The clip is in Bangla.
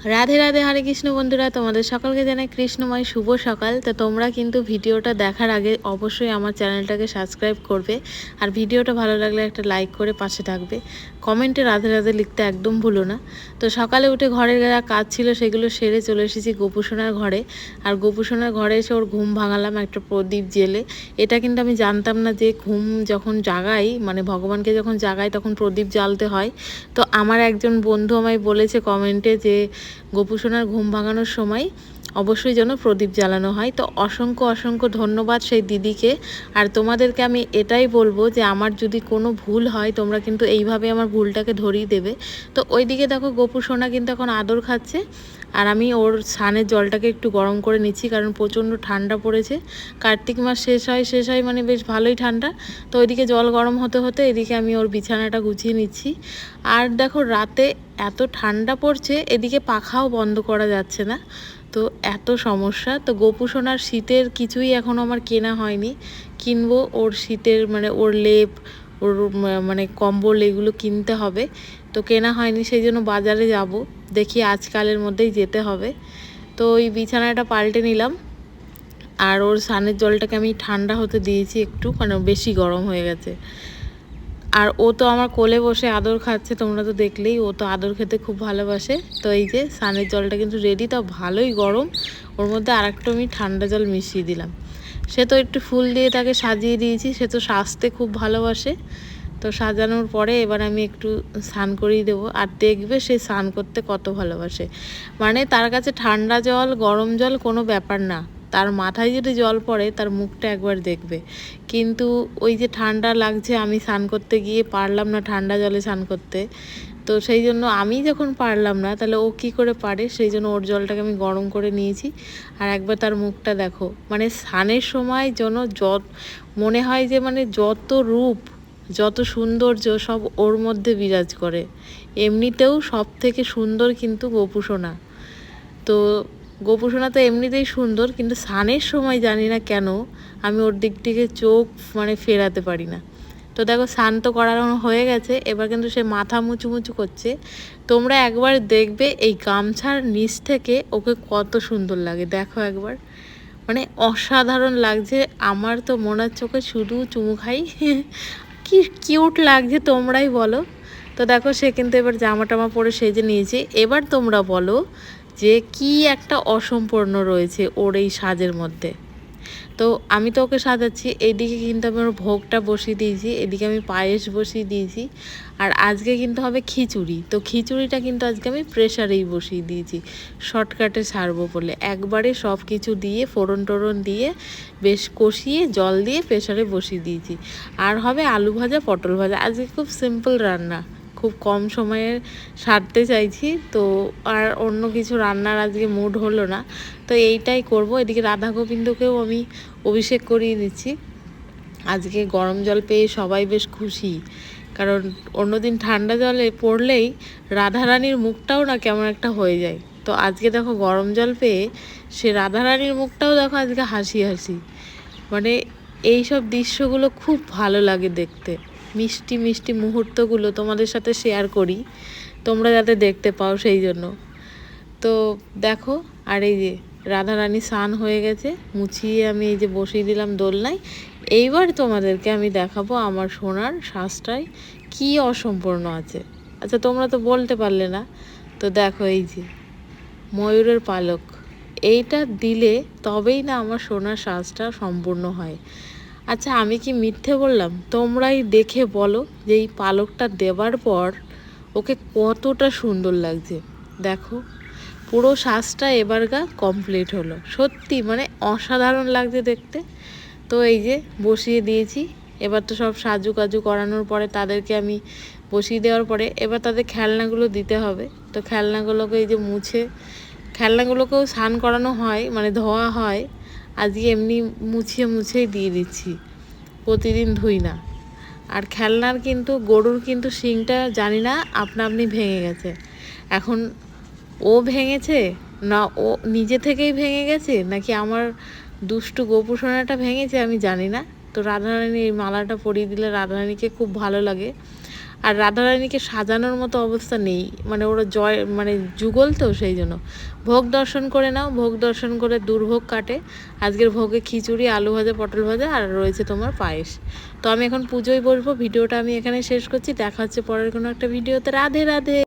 রাধে রাধে, হরে কৃষ্ণ বন্ধুরা, তোমাদের সকলকে জানাই কৃষ্ণময় শুভ সকাল। তো তোমরা কিন্তু ভিডিওটা দেখার আগে অবশ্যই আমার চ্যানেলটাকে সাবস্ক্রাইব করবে, আর ভিডিওটা ভালো লাগলে একটা লাইক করে পাশে থাকবে। কমেন্টে রাধে রাধে লিখতে একদম ভুলো না। তো সকালে উঠে ঘরের যা কাজ ছিল সেগুলো সেরে চলে এসেছি গোপুসোনার ঘরে। আর গোপুসোনার ঘরে এসে ওর ঘুম ভাঙালাম একটা প্রদীপ জেলে। এটা কিন্তু আমি জানতাম না যে ঘুম যখন জাগাই, মানে ভগবানকে যখন জাগাই তখন প্রদীপ জ্বালতে হয়। তো আমার একজন বন্ধু আমায় বলেছে কমেন্টে যে গোপুসোনার ঘুম ভাঙানোর সময় অবশ্যই যেন প্রদীপ জ্বালানো হয়। তো অসংখ্য অসংখ্য ধন্যবাদ সেই দিদিকে। আর তোমাদেরকে আমি এটাই বলবো যে আমার যদি কোনো ভুল হয় তোমরা কিন্তু এইভাবে আমার ভুলটাকে ধরিয়ে দেবে। তো ওইদিকে দেখো গোপুসোনা কিন্তু এখন আদর খাচ্ছে, আর আমি ওর স্নানের জলটাকে একটু গরম করে নিচ্ছি, কারণ প্রচণ্ড ঠান্ডা পড়েছে। কার্তিক মাস শেষ হয় মানে বেশ ভালোই ঠান্ডা। তো ওইদিকে জল গরম হতে হতে এদিকে আমি ওর বিছানাটা গুছিয়ে নিচ্ছি। আর দেখো রাতে এত ঠান্ডা পড়ছে, এদিকে পাখাও বন্ধ করা যাচ্ছে না। তো এত সমস্যা। তো গোপুসোনার শীতের কিছুই এখনও আমার কেনা হয়নি, কিনবো। ওর শীতের মানে ওর লেপ, ওর মানে কম্বল এগুলো কিনতে হবে। তো কেনা হয়নি, সেই জন্য বাজারে যাব, দেখি আজকালের মধ্যেই যেতে হবে। তো ওই বিছানাটা পাল্টে নিলাম, আর ওর স্নানের জলটাকে আমি ঠান্ডা হতে দিয়েছি একটু, মানে বেশি গরম হয়ে গেছে। আর ও তো আমার কোলে বসে আদর খাচ্ছে, তোমরা তো দেখলেই, ও তো আদর খেতে খুব ভালোবাসে। তো এই যে স্নানের জলটা কিন্তু রেডি, তাও ভালোই গরম। ওর মধ্যে আরেকটু আমি ঠান্ডা জল মিশিয়ে দিলাম। সে তো একটু ফুল দিয়ে তাকে সাজিয়ে দিয়েছি, সে তো সাজতে খুব ভালোবাসে। তো সাজানোর পরে এবার আমি একটু স্নান করিয়ে দেবো, আর দেখবে সে স্নান করতে কত ভালোবাসে। মানে তার কাছে ঠান্ডা জল গরম জল কোনো ব্যাপার না, তার মাথায় যদি জল পড়ে তার মুখটা একবার দেখবে। কিন্তু ওই যে ঠান্ডা লাগছে, আমি স্নান করতে গিয়ে পারলাম না ঠান্ডা জলে স্নান করতে। তো সেই জন্য আমি যখন পারলাম না, তাহলে ও কী করে পারে, সেই জন্য ওর জলটাকে আমি গরম করে নিয়েছি। আর একবার তার মুখটা দেখো, মানে স্নানের সময় যেন মনে হয় যে মানে যত রূপ যত সৌন্দর্য সব ওর মধ্যে বিরাজ করে। এমনিতেও সব থেকে সুন্দর কিন্তু গোপুসোনা। তো গোপুসোনা তো এমনিতেই সুন্দর, কিন্তু স্নানের সময় জানি না কেন আমি ওর দিক থেকে চোখ মানে ফেরাতে পারি না। তো দেখো স্নান তো করানো হয়ে গেছে, এবার কিন্তু সে মাথা মুচু করছে। তোমরা একবার দেখবে এই গামছার নিচ থেকে ওকে কত সুন্দর লাগে, দেখো একবার, মানে অসাধারণ লাগছে। আমার তো মনের চোখে শুধু চুমু খাই কি কিউট লাগছে তোমরাই বলো। তো দেখো সে কিন্তু এবার জামা টামা পরে সেজে নিয়েছে। এবার তোমরা বলো যে কি একটা অসম্পূর্ণ রয়েছে ওর এই সাজের মধ্যে। তো আমি তো ওকে সাজাচ্ছি, এইদিকে কিন্তু আমি ওর ভোগটা বসিয়ে দিয়েছি, এদিকে আমি পায়েস বসিয়ে দিয়েছি। আর আজকে কিন্তু হবে খিচুড়ি। তো খিচুড়িটা কিন্তু আজকে আমি প্রেশারেই বসিয়ে দিয়েছি, শর্টকাটে সারবো বলে। একবারে সব কিছু দিয়ে ফোড়ন টোড়ন দিয়ে বেশ কষিয়ে জল দিয়ে প্রেশারে বসিয়ে দিয়েছি। আর হবে আলু ভাজা পটল ভাজা। আজকে খুব সিম্পল রান্না, খুব কম সময়ে সারতে চাইছি। তো আর অন্য কিছু রান্নার আজকে মুড হলো না, তো এইটাই করব। এদিকে রাধা গোবিন্দকেও আমি অভিষেক করিয়ে দিচ্ছি। আজকে গরম জল পেয়ে সবাই বেশ খুশি, কারণ অন্যদিন ঠান্ডা জলে পড়লেই রাধারানীর মুখটাও না কেমন একটা হয়ে যায়। তো আজকে দেখো গরম জল পেয়ে সে রাধারানীর মুখটাও দেখো আজকে হাসি হাসি। মানে এই সব দৃশ্যগুলো খুব ভালো লাগে দেখতে। মিষ্টি মিষ্টি মুহূর্তগুলো তোমাদের সাথে শেয়ার করি, তোমরা যাতে দেখতে পাও সেই জন্য। তো দেখো, আর এই যে রাধারানী স্নান হয়ে গেছে, মুছিয়ে আমি এই যে বসিয়ে দিলাম দোলনায়। এইবার তোমাদেরকে আমি দেখাবো আমার সোনার সাজটায় কি অসম্পূর্ণ আছে। আচ্ছা তোমরা তো বলতে পারলে না, তো দেখো এই যে ময়ূরের পালক, এইটা দিলে তবেই না আমার সোনার সাজটা সম্পূর্ণ হয়। আচ্ছা আমি কি মিথ্যে বললাম? তোমরাই দেখে বলো যে এই পালকটা দেওয়ার পর ওকে কতটা সুন্দর লাগছে। দেখো পুরো সাজটা এবারগা কমপ্লিট হলো, সত্যি মানে অসাধারণ লাগছে দেখতে। তো এই যে বসিয়ে দিয়েছি। এবার তো সব সাজু কাজু করানোর পরে তাদেরকে আমি বসিয়ে দেওয়ার পরে এবার তাদের খেলনাগুলো দিতে হবে। তো খেলনাগুলোকে এই যে মুছে, খেলনাগুলোকেও স্নান করানো হয়, মানে ধোয়া হয়। আজকে এমনি মুছেই দিয়ে দিচ্ছি, প্রতিদিন ধুই না। আর খেলনার কিন্তু গরুর কিন্তু শিংটা জানি না আপনা আপনি ভেঙে গেছে। এখন ও ভেঙেছে না ও নিজে থেকেই ভেঙে গেছে, নাকি আমার দুষ্টু গোপুসোনাটা ভেঙেছে আমি জানি না। তো রাধারানী এই মালাটা পরিয়ে দিলে রাধারানীকে খুব ভালো লাগে। আর রাধারানীকে সাজানোর মতো অবস্থা নেই, মানে ওরা মানে যুগল তো সেই জন্য। ভোগ দর্শন করে নাও, ভোগ দর্শন করে দুর্ভোগ কাটে। আজকের ভোগে খিচুড়ি, আলু ভাজা, পটল ভাজা আর রয়েছে তোমার পায়েস। তো আমি এখন পুজোয় বসবো। ভিডিওটা আমি এখানে শেষ করছি, দেখা হচ্ছে পরের কোনো একটা ভিডিওতে। রাধে রাধে।